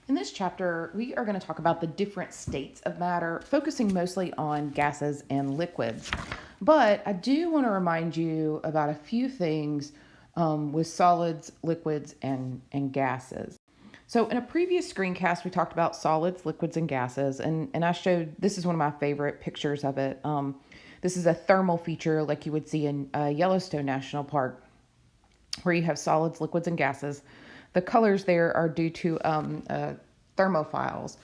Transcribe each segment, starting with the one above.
In this chapter, we are going to talk about the different states of matter, focusing mostly on gases and liquids. But I do want to remind you about a few things with solids, liquids, and gases. So in a previous screencast, we talked about solids, liquids, and gases, and I showed, this is one of my favorite pictures of it. This is a thermal feature like you would see in Yellowstone National Park, where you have solids, liquids, and gases. The colors there are due to thermophiles,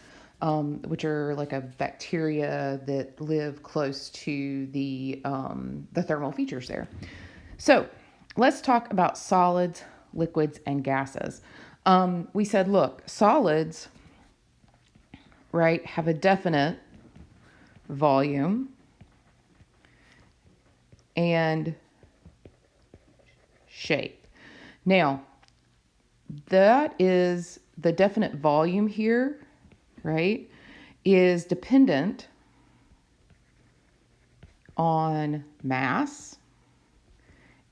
which are like a bacteria that live close to the thermal features there. So let's talk about solids, liquids, and gases. We said, look, solids, right, have a definite volume and shape. Now, that is the definite volume here, right, is dependent on mass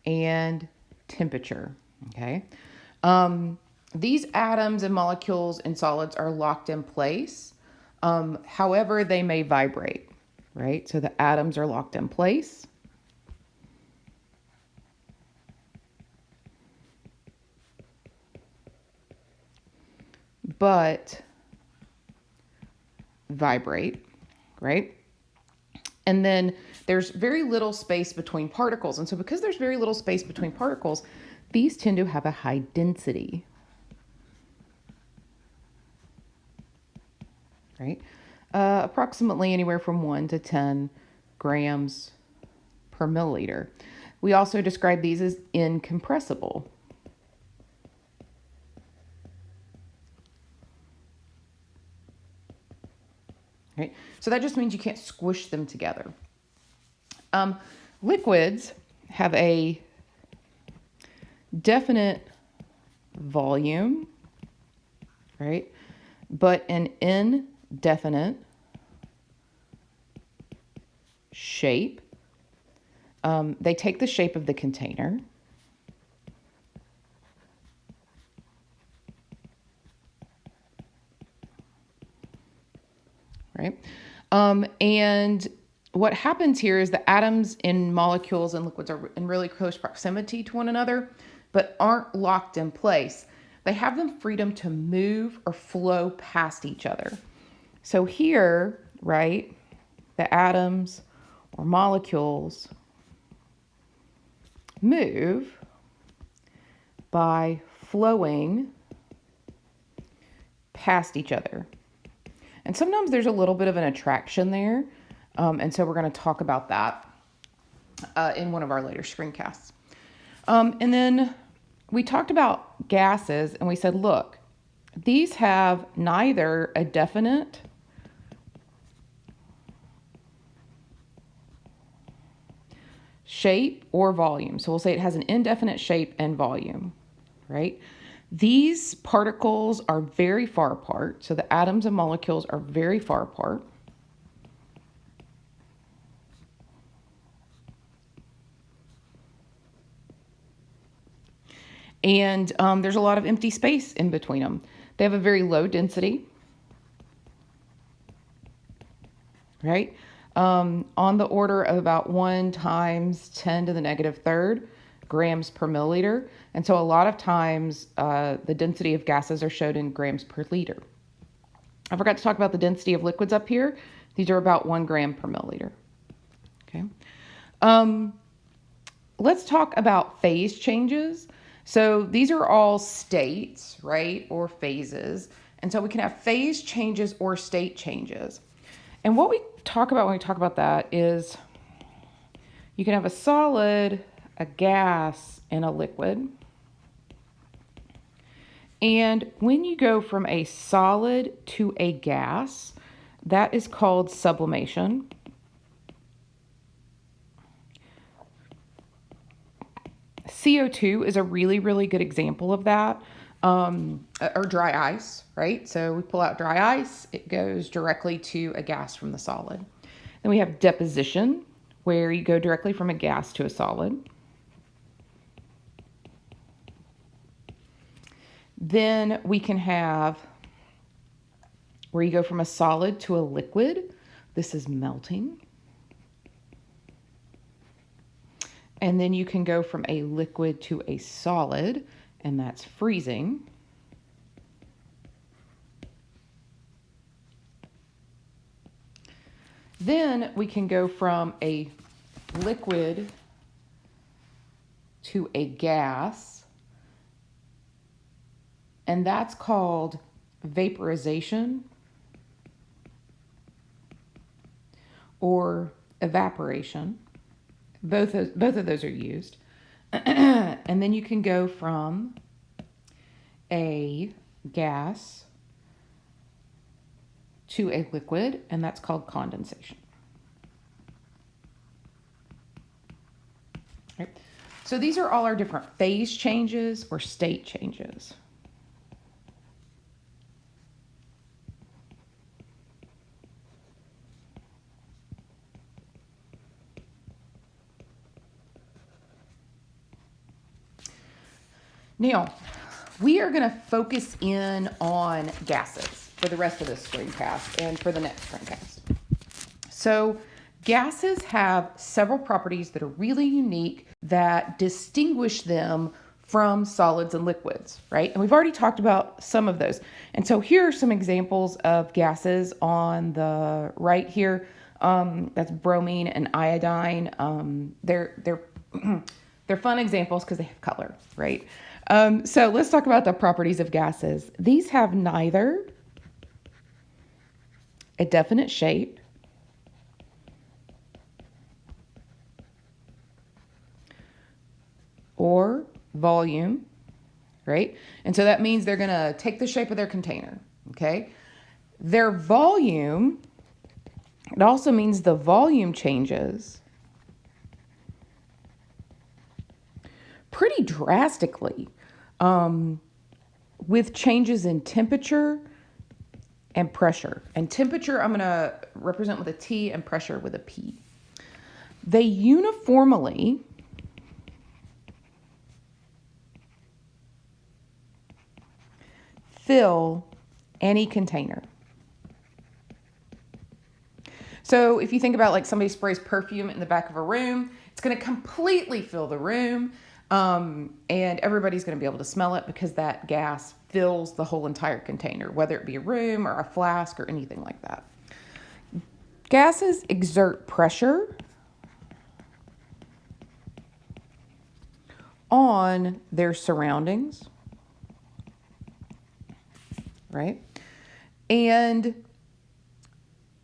and temperature, okay? These atoms and molecules in solids are locked in place. However, they may vibrate, right? So the atoms are locked in place. But vibrate, right? And then there's very little space between particles. And so because there's very little space between particles, these tend to have a high density, right? Approximately anywhere from 1 to 10 grams per milliliter. We also describe these as incompressible. Right? So that just means you can't squish them together. Liquids have a definite volume, right? But an indefinite shape. They take the shape of the container. Right? And what happens here is the atoms in molecules and liquids are in really close proximity to one another, but aren't locked in place. They have the freedom to move or flow past each other. So here, right, the atoms or molecules move by flowing past each other. And sometimes there's a little bit of an attraction there. And so we're going to talk about that in one of our later screencasts. And then we talked about gases and we said, look, these have neither a definite shape or volume. So we'll say it has an indefinite shape and volume, right? These particles are very far apart. So the atoms and molecules are very far apart. And there's a lot of empty space in between them. They have a very low density, right? On the order of about 1 times 10 to the negative third grams per milliliter. And so a lot of times the density of gases are shown in grams per liter. I forgot to talk about the density of liquids up here. These are about 1 gram per milliliter. Okay. Let's talk about phase changes. So these are all states, right, or phases. And so we can have phase changes or state changes. And what we talk about when we talk about that is you can have a solid, a gas, and a liquid. And when you go from a solid to a gas, that is called sublimation. CO2 is a really, really good example of that, or dry ice, right? So we pull out dry ice, it goes directly to a gas from the solid. Then we have deposition, where you go directly from a gas to a solid. Then we can have where you go from a solid to a liquid. This is melting. And then you can go from a liquid to a solid, and that's freezing. Then we can go from a liquid to a gas, and that's called vaporization or evaporation. Both of those are used. And then you can go from a gas to a liquid, and that's called condensation. Right. So these are all our different phase changes or state changes. Now, we are going to focus in on gases for the rest of this screencast and for the next screencast. So gases have several properties that are really unique that distinguish them from solids and liquids, right? And we've already talked about some of those. And so here are some examples of gases on the right here. That's bromine and iodine. They're fun examples because they have color, right? So let's talk about the properties of gases. These have neither a definite shape or volume, right? And so that means they're going to take the shape of their container, okay? Their volume, it also means the volume changes pretty drastically with changes in temperature and pressure. And temperature I'm going to represent with a T and pressure with a P. They uniformly fill any container. So if you think about like somebody sprays perfume in the back of a room, it's going to completely fill the room. And everybody's going to be able to smell it because that gas fills the whole entire container, whether it be a room or a flask or anything like that. Gases exert pressure on their surroundings, right? And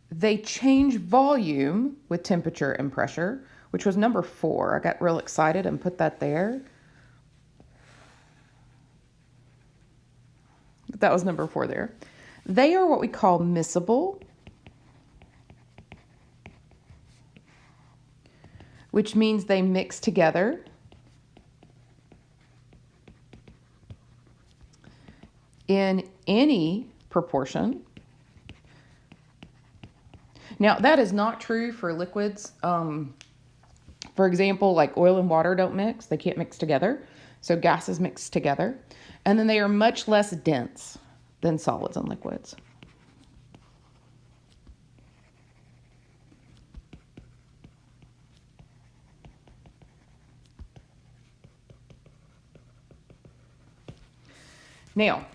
they change volume with temperature and pressure, which was number 4. I got real excited and put that there. That was number 4 there. They are what we call miscible, which means they mix together. In any proportion. Now, that is not true for liquids. For example, like oil and water don't mix. They can't mix together. So gases mix together. And then they are much less dense than solids and liquids. Now,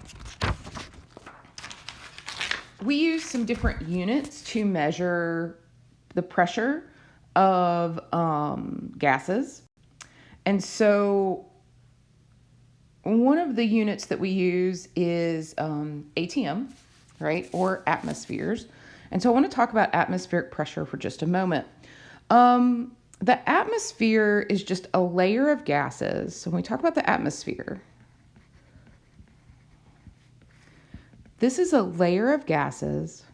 we use some different units to measure the pressure of gases. And so one of the units that we use is ATM, right, or atmospheres. And so I want to talk about atmospheric pressure for just a moment. The atmosphere is just a layer of gases. So when we talk about the atmosphere, this is a layer of gases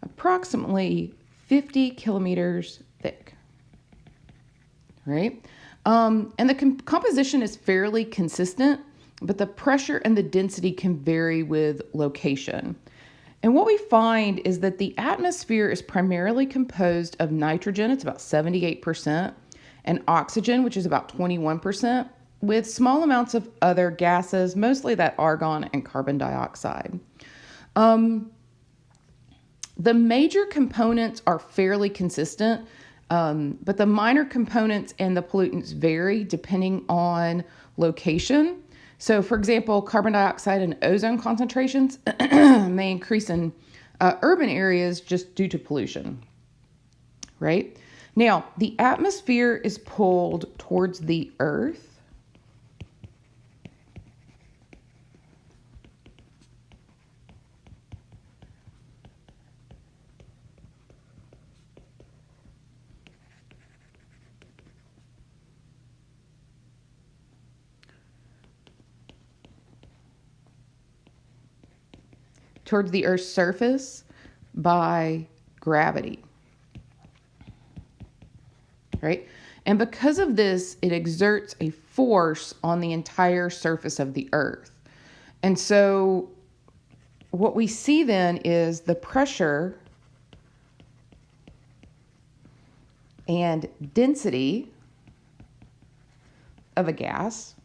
approximately 50 kilometers thick, right? And the composition is fairly consistent, but the pressure and the density can vary with location. And what we find is that the atmosphere is primarily composed of nitrogen, it's about 78%, and oxygen, which is about 21%. with small amounts of other gases, mostly that argon and carbon dioxide. The major components are fairly consistent, but the minor components and the pollutants vary depending on location. So, for example, carbon dioxide and ozone concentrations may increase in urban areas just due to pollution, right? Now, the atmosphere is pulled towards the Earth. Towards the Earth's surface by gravity, right? And because of this, it exerts a force on the entire surface of the Earth. And so what we see then is the pressure and density of a gas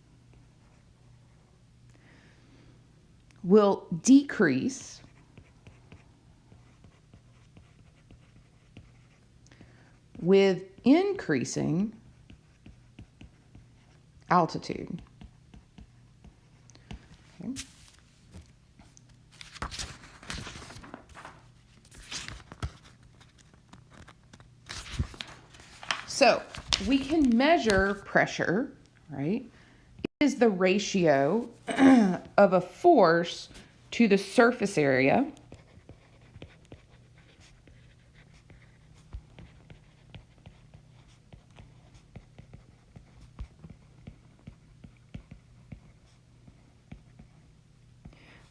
will decrease with increasing altitude. Okay. So we can measure pressure, right? It is the ratio of a force to the surface area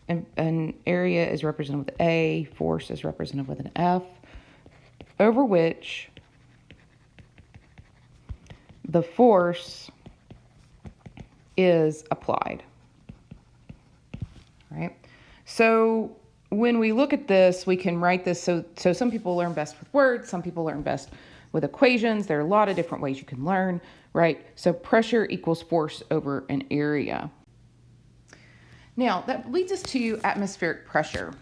and an area is represented with A, force is represented with an F, over which the force is applied, right? So when we look at this, we can write this. So some people learn best with words, some people learn best with equations. There are a lot of different ways you can learn, right? So pressure equals force over an area. Now, that leads us to atmospheric pressure.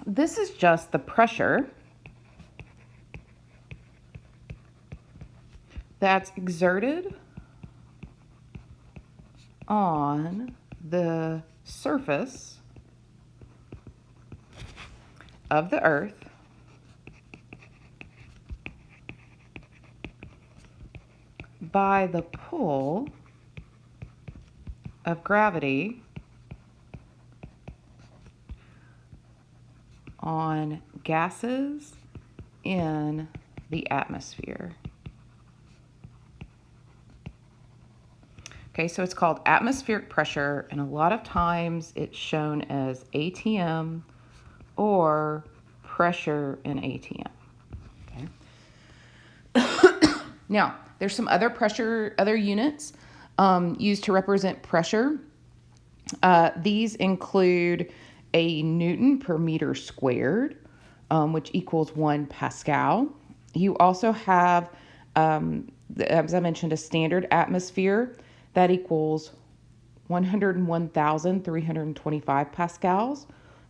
This is just the pressure that's exerted on the surface of the Earth by the pull of gravity on gases in the atmosphere. Okay, so it's called atmospheric pressure, and a lot of times it's shown as ATM or pressure in ATM. Okay. Now, there's some other units used to represent pressure. These include a Newton per meter squared, which equals 1 Pascal. You also have, as I mentioned, a standard atmosphere that equals 101,325 pascals,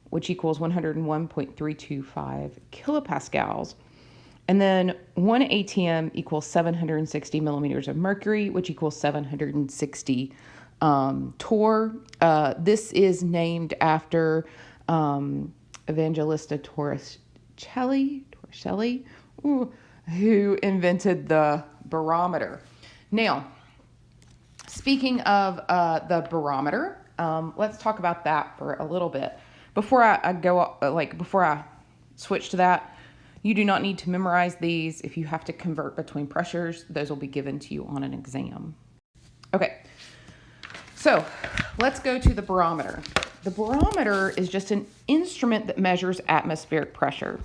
which equals 101.325 kilopascals. And then 1 ATM equals 760 millimeters of mercury, which equals 760 torr. This is named after Evangelista Torricelli, who invented the barometer. Now, speaking of the barometer, let's talk about that for a little bit. Before I switch to that, you do not need to memorize these. If you have to convert between pressures, those will be given to you on an exam. Okay, so let's go to the barometer. The barometer is just an instrument that measures atmospheric pressure.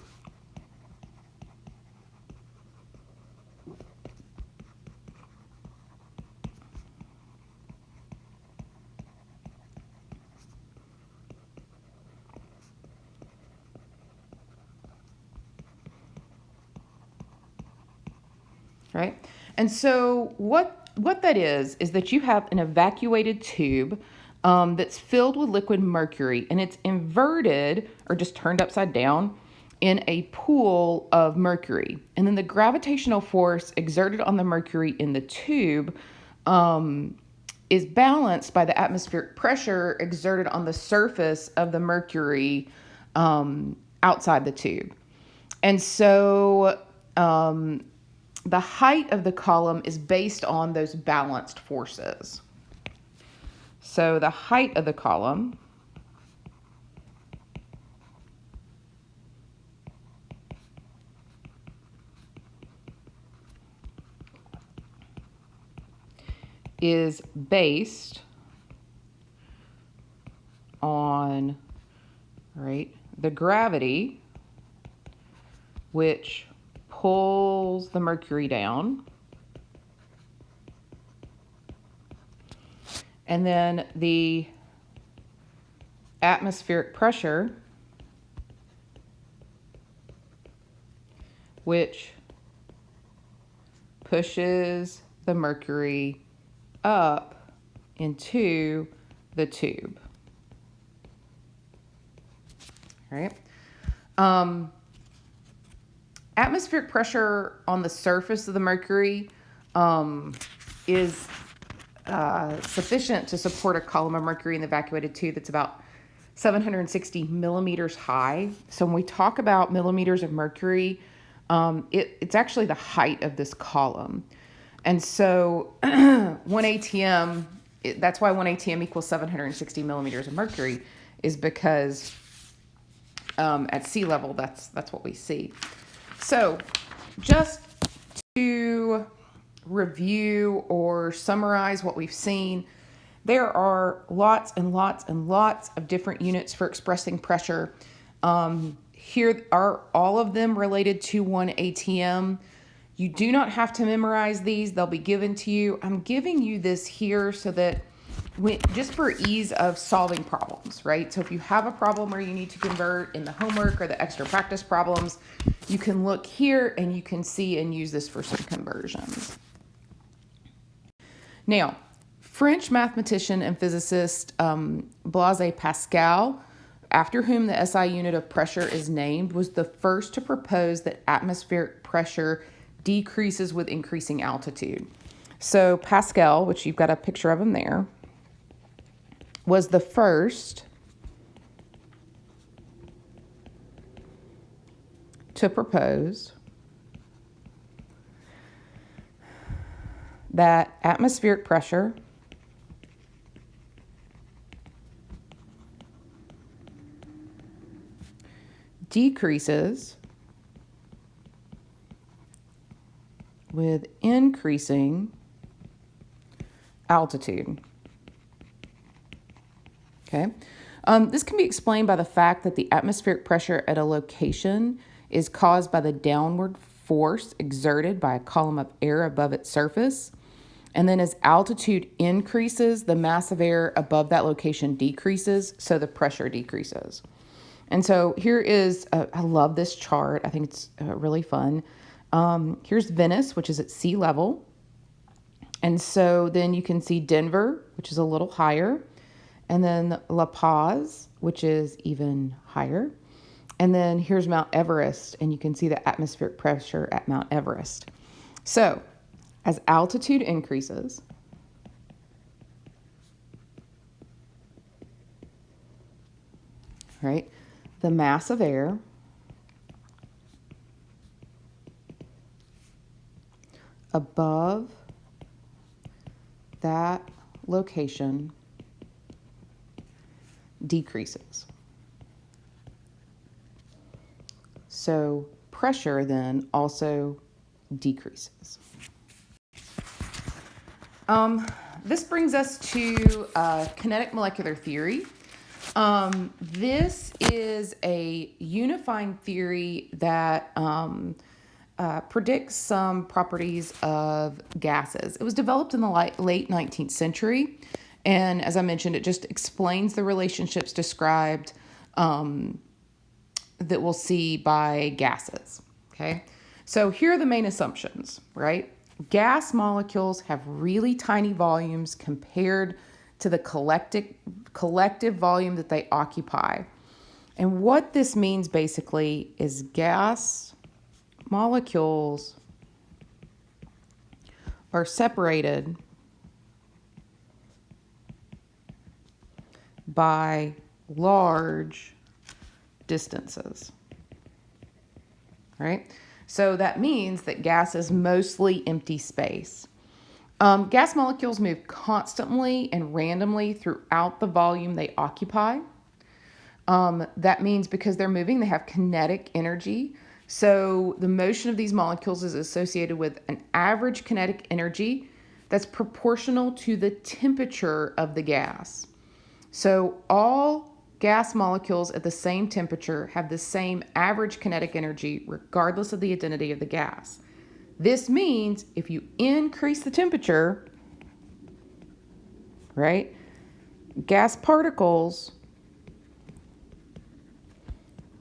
Right? And so what what that is that you have an evacuated tube that's filled with liquid mercury, and it's inverted or just turned upside down in a pool of mercury. And then the gravitational force exerted on the mercury in the tube is balanced by the atmospheric pressure exerted on the surface of the mercury outside the tube. And so the height of the column is based on those balanced forces. So the height of the column is based on, right, the gravity, which pulls the mercury down, and then the atmospheric pressure, which pushes the mercury up into the tube. All right. Atmospheric pressure on the surface of the mercury is sufficient to support a column of mercury in the evacuated tube that's about 760 millimeters high. So when we talk about millimeters of mercury, it's actually the height of this column. And so 1 ATM, that's why 1 ATM equals 760 millimeters of mercury, is because at sea level, that's what we see. So just to review or summarize what we've seen, there are lots and lots and lots of different units for expressing pressure. Here are all of them related to 1 ATM. You do not have to memorize these. They'll be given to you. I'm giving you this here so that just for ease of solving problems, right? So if you have a problem where you need to convert in the homework or the extra practice problems, you can look here and you can see and use this for some conversions. Now, French mathematician and physicist Blaise Pascal, after whom the SI unit of pressure is named, was the first to propose that atmospheric pressure decreases with increasing altitude. So Pascal, which you've got a picture of him there, was the first to propose that atmospheric pressure decreases with increasing altitude. Okay. This can be explained by the fact that the atmospheric pressure at a location is caused by the downward force exerted by a column of air above its surface. And then as altitude increases, the mass of air above that location decreases, so the pressure decreases. And so here is, I love this chart. I think it's really fun. Here's Venice, which is at sea level. And so then you can see Denver, which is a little higher. And then La Paz, which is even higher. And then here's Mount Everest, and you can see the atmospheric pressure at Mount Everest. So as altitude increases, right, the mass of air above that location decreases. So pressure then also decreases. This brings us to kinetic molecular theory. This is a unifying theory that predicts some properties of gases. It was developed in the late 19th century. And as I mentioned, it just explains the relationships described that we'll see by gases, okay? So here are the main assumptions, right? gas molecules have really tiny volumes compared to the collective volume that they occupy. And what this means basically is gas molecules are separated by large distances, right? So that means that gas is mostly empty space. Gas molecules move constantly and randomly throughout the volume they occupy. That means because they're moving, they have kinetic energy. So the motion of these molecules is associated with an average kinetic energy that's proportional to the temperature of the gas. So all gas molecules at the same temperature have the same average kinetic energy regardless of the identity of the gas. This means if you increase the temperature, right, gas particles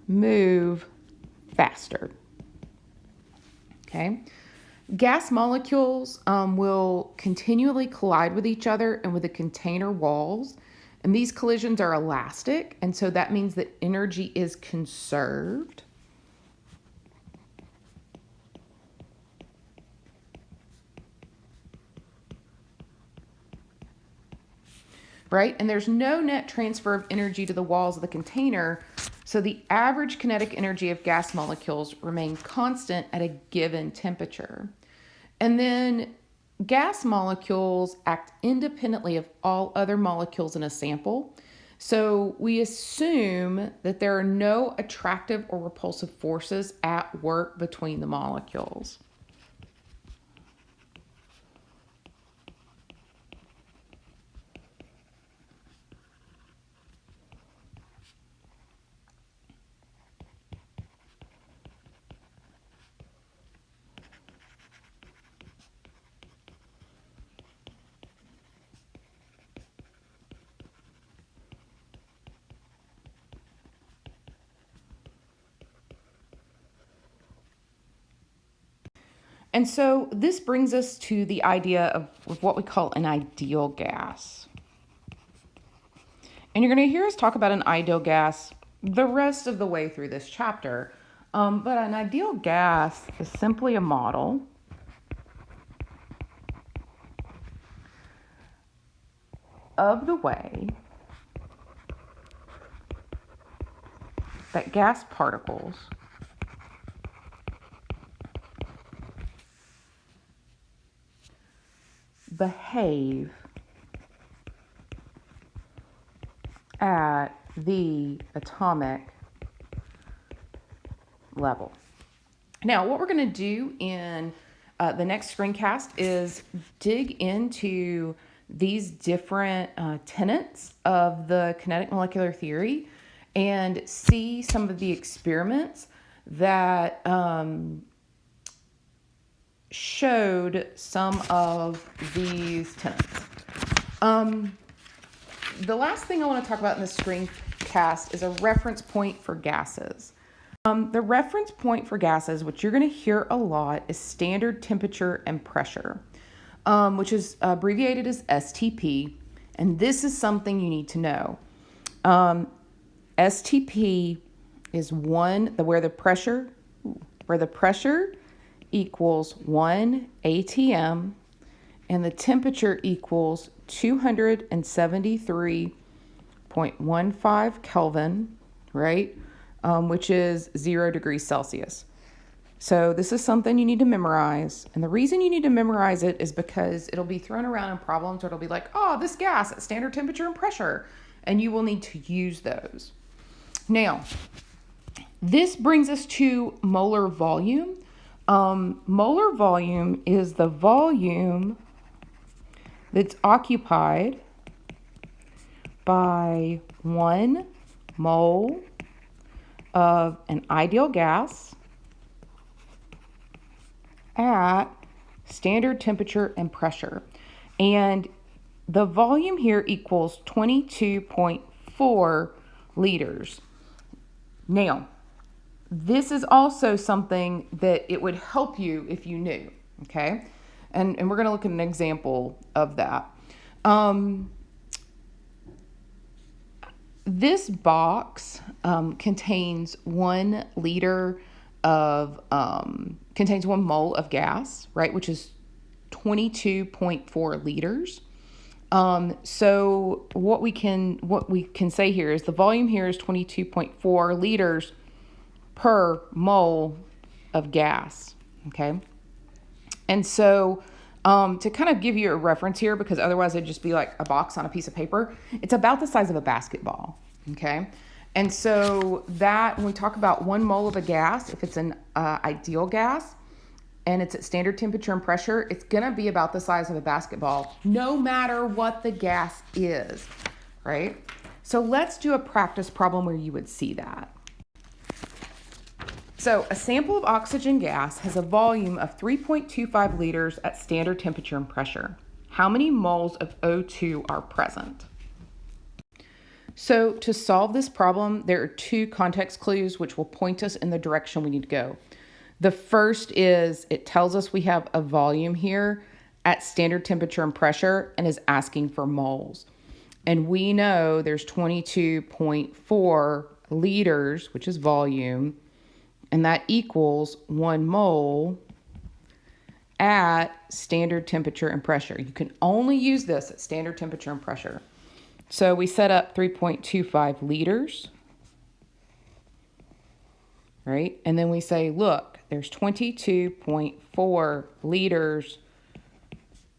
move faster. Okay. Gas molecules will continually collide with each other and with the container walls. And these collisions are elastic. And so that means that energy is conserved. Right? And there's no net transfer of energy to the walls of the container. So the average kinetic energy of gas molecules remain constant at a given temperature. And then gas molecules act independently of all other molecules in a sample. So we assume that there are no attractive or repulsive forces at work between the molecules. And so this brings us to the idea of what we call an ideal gas. And you're going to hear us talk about an ideal gas the rest of the way through this chapter. But an ideal gas is simply a model of the way that gas particles behave at the atomic level. Now, what we're going to do in the next screencast is dig into these different tenets of the kinetic molecular theory and see some of the experiments that showed some of these tenets. The last thing I want to talk about in this screencast is a reference point for gases. The reference point for gases, which you're going to hear a lot, is standard temperature and pressure, which is abbreviated as STP. And this is something you need to know. STP is where the pressure equals 1 atm and the temperature equals 273.15 Kelvin, right? Which is 0 degrees Celsius. So this is something you need to memorize. And the reason you need to memorize it is because it'll be thrown around in problems or it'll be like, oh, this gas at standard temperature and pressure. And you will need to use those. Now, this brings us to molar volume. Molar volume is the volume that's occupied by 1 mole of an ideal gas at standard temperature and pressure. And the volume here equals 22.4 liters. Now, this is also something that it would help you if you knew, okay? And we're going to look at an example of that. This box contains 1 liter of, contains 1 mole of gas, right, which is 22.4 liters. So what we can say here is the volume here is 22.4 liters per mole of gas, okay? And so to kind of give you a reference here, because otherwise it'd just be like a box on a piece of paper, it's about the size of a basketball, okay? And so that, when we talk about 1 mole of a gas, if it's an ideal gas and it's at standard temperature and pressure, it's gonna be about the size of a basketball, no matter what the gas is, right? So let's do a practice problem where you would see that. So a sample of oxygen gas has a volume of 3.25 liters at standard temperature and pressure. How many moles of O2 are present? So to solve this problem, there are 2 context clues which will point us in the direction we need to go. The first is it tells us we have a volume here at standard temperature and pressure and is asking for moles. And we know there's 22.4 liters, which is volume, and that equals 1 mole at standard temperature and pressure. You can only use this at standard temperature and pressure. So we set up 3.25 liters, right? And then we say, look, there's 22.4 liters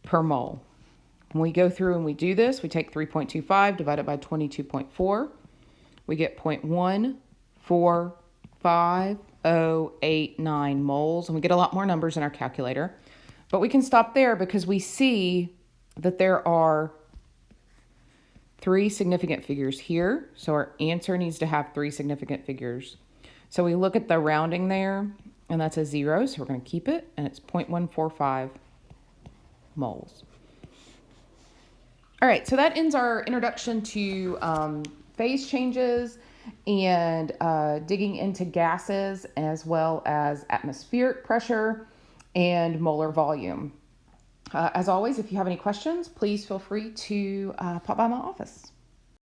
per mole. When we go through and we do this, we take 3.25 divided by 22.4. We get 0.14509 moles, and we get a lot more numbers in our calculator. But we can stop there because we see that there are 3 significant figures here. So our answer needs to have 3 significant figures. So we look at the rounding there, and that's a 0, so we're going to keep it, and it's 0.145 moles. All right, so that ends our introduction to phase changes and digging into gases, as well as atmospheric pressure and molar volume. As always, if you have any questions, please feel free to pop by my office.